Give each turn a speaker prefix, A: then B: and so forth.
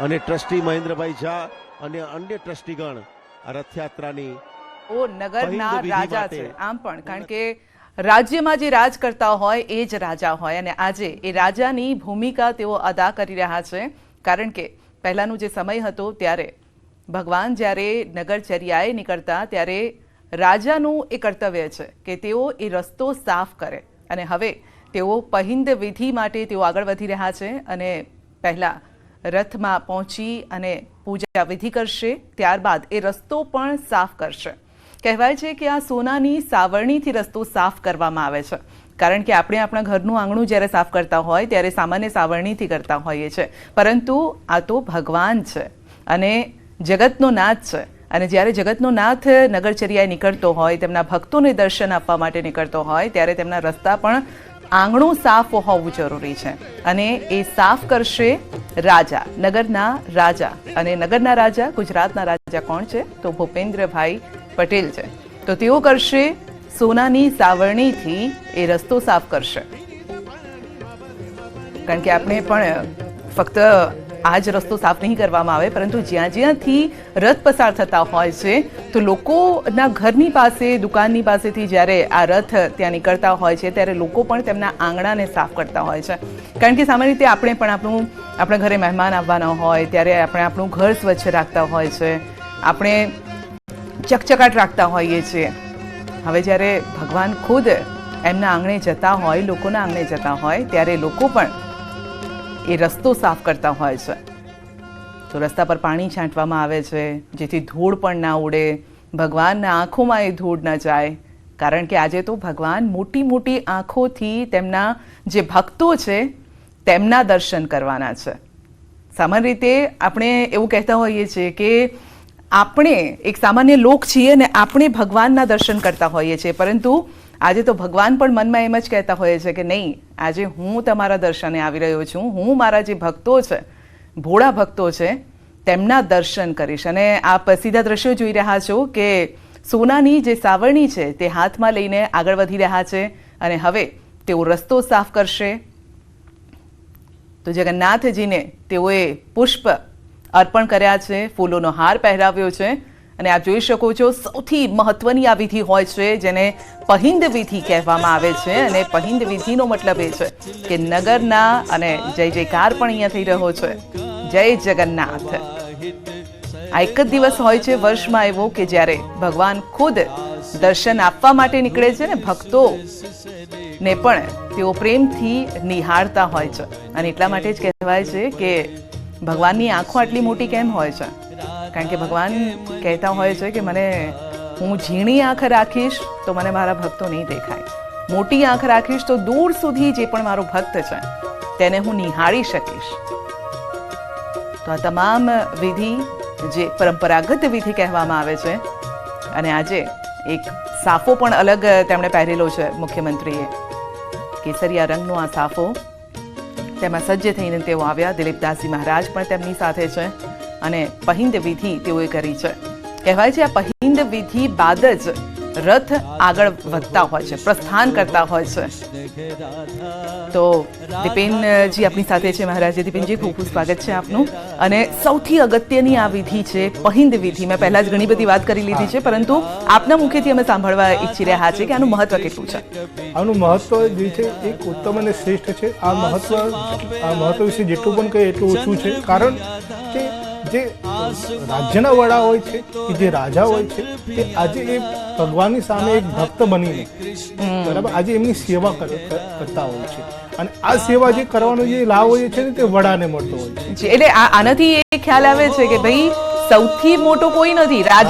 A: અને ટ્રસ્ટી મહેન્દ્રભાઈ ઝા અને અન્ય ટ્રસ્ટીગણ આ રથયાત્રાની
B: નગરના રાજા છે આમ પણ, કારણ કે રાજ્યમાં જે રાજ કરતા હોય એ જ રાજા હોય અને આજે એ રાજાની ભૂમિકા તેઓ અદા કરી રહ્યા છે. કારણ કે પહેલાંનો જે સમય હતો ત્યારે ભગવાન જ્યારે નગરચર્યાએ નીકળતા ત્યારે રાજાનું એ કર્તવ્ય છે કે તેઓ એ રસ્તો સાફ કરે અને હવે તેઓ પહિંદ વિધિ માટે તેઓ આગળ વધી રહ્યા છે અને પહેલાં રથમાં પહોંચી અને પૂજા વિધિ કરશે, ત્યારબાદ એ રસ્તો પણ સાફ કરશે. કહેવાય છે કે આ સોનાની સાવરણીથી રસ્તો સાફ કરવામાં આવે છે, કારણ કે આપણે આપણા ઘરનું આંગણું જ્યારે સાફ કરતા હોય ત્યારે સામાન્ય સાવરણીથી કરતા હોઈએ છીએ, પરંતુ આ તો ભગવાન છે અને જગતનો નાથ છે. અને જ્યારે જગતનો નાથ નગરચર્યાએ નીકળતો હોય, તેમના ભક્તોને દર્શન આપવા માટે નીકળતો હોય, ત્યારે તેમના રસ્તા પણ આંગણું સાફ હોવું જરૂરી છે અને એ સાફ કરશે રાજા, નગરના રાજા. અને નગરના રાજા, ગુજરાતના રાજા કોણ છે? તો ભૂપેન્દ્રભાઈ પટેલ છે. તો તેઓ કરશે સોનાની સાવરણીથી એ રસ્તો સાફ કરશે. કારણ કે આપણે પણ ફક્ત આ જ રસ્તો સાફ નહીં કરવામાં આવે, પરંતુ જ્યાં જ્યાંથી રથ પસાર થતા હોય છે તો લોકોના ઘરની પાસે, દુકાનની પાસેથી જ્યારે આ રથ ત્યાં નીકળતા હોય છે ત્યારે લોકો પણ તેમના આંગણાને સાફ કરતા હોય છે. કારણ કે સામાન્ય રીતે આપણે પણ આપણા ઘરે મહેમાન આવવાના હોય ત્યારે આપણે આપણું ઘર સ્વચ્છ રાખતા હોય છે, આપણે ચકચકાટ રાખતા હોઈએ છીએ. હવે જ્યારે ભગવાન ખુદ એમના આંગણે જતા હોય, લોકોના આંગણે જતા હોય, ત્યારે લોકો પણ એ રસ્તો સાફ કરતા હોય છે. તો રસ્તા પર પાણી છાંટવામાં આવે છે જેથી ધૂળ પણ ના ઉડે, ભગવાનના આંખોમાં એ ધૂળ ન જાય. કારણ કે આજે તો ભગવાન મોટી મોટી આંખોથી તેમના જે ભક્તો છે તેમના દર્શન કરવાના છે. સામાન્ય રીતે આપણે એવું કહેતા હોઈએ છીએ કે આપણે એક સામાન્ય લોક છીએ અને આપણે ભગવાનના દર્શન કરતા હોઈએ છીએ, પરંતુ આજે તો ભગવાન પણ મનમાં એમ જ કહેતા હોય છે કે નહીં, આજે હું તમારા દર્શને આવી રહ્યો છું, હું મારા જે ભક્તો છે, ભોળા ભક્તો છે, તેમના દર્શન કરીશ. અને આપ સીધા દ્રશ્યો જોઈ રહ્યા છો કે સોનાની જે સાવરણી છે તે હાથમાં લઈને આગળ વધી રહ્યા છે અને હવે તેઓ રસ્તો સાફ કરશે. તો જગન્નાથજીને તેઓએ પુષ્પ અર્પણ કર્યા છે, ફૂલોનો હાર પહેરાવ્યો છે અને આપ જોઈ શકો છો સૌથી મહત્વની આ વિધિ હોય છે જેને પહિંદ વિધિ કહેવામાં આવે છે. અને પહિંદ વિધિનો મતલબ એ છે કે નગરના, અને જય જયકાર પણ અહીંયા થઈ રહ્યો છે, જય જગન્નાથ. આ એક જ દિવસ હોય છે વર્ષમાં એવો કે જ્યારે ભગવાન ખુદ દર્શન આપવા માટે નીકળે છે ને ભક્તોને પણ તેઓ પ્રેમથી નિહાળતા હોય છે. અને એટલા માટે જ કહેવાય છે કે ભગવાનની આંખો આટલી મોટી કેમ હોય છે? કારણ કે ભગવાન કહેતા હોય છે કે હું ઝીણી આંખ રાખીશ તો મને મારા ભક્તો નહીં દેખાય, મોટી આંખ રાખીશ તો દૂર સુધી જે પણ મારો ભક્ત છે તેને હું નિહાળી શકીશ. તો આ તમામ વિધિ જે પરંપરાગત વિધિ કહેવામાં આવે છે. અને આજે એક સાફો પણ અલગ તેમણે પહેરેલો છે મુખ્યમંત્રીએ, કેસરિયા રંગનો આ સાફો, તેમાં સજ્જ થઈને તેઓ આવ્યા. દિલીપદાસજી મહારાજ પણ તેમની સાથે છે અને પહિંદ વિધિ તેઓએ કરી છે. કહેવાય છે આ પહિંદ વિધિ બાદ જ રથ આગળ વધતા હોય છે, પ્રસ્થાન કરતા હોય છે. તો દીપેનજી આપણી સાથે છે. મહારાજ દીપેનજી, ખૂબ ખૂબ સ્વાગત છે આપનું. અને સૌથી અગત્યની આ વિધિ છે પહિંદ વિધિ. મેં પહેલા જ ઘણી બધી વાત કરી લીધી છે, પરંતુ આપના મુખેથી અમે સાંભળવા ઈચ્છી રહ્યા છે કે આનું મહત્વ કેટલું છે.
C: આનું મહત્વ જે છે એક ઉત્તમ અને શ્રેષ્ઠ છે. આ મહત્વ વિશે જેટલું પણ કહીએ એટલું ઓછું છે. કારણ કે જે રાજ્યના વડા હોય છે, કે જે રાજા હોય છે, તે આજે એ ભગવાનની સામે એક ભક્ત બનીને બરાબર આજે એમની સેવા કરતા હોય છે. અને આ સેવા જે કરવાનો જે લાભ હોય છે ને તે વડાને મળતો હોય છે.
B: એટલે આનાથી એ ખ્યાલ આવે છે કે ભાઈ સૌથી મોટો કોઈ નથી, રાજા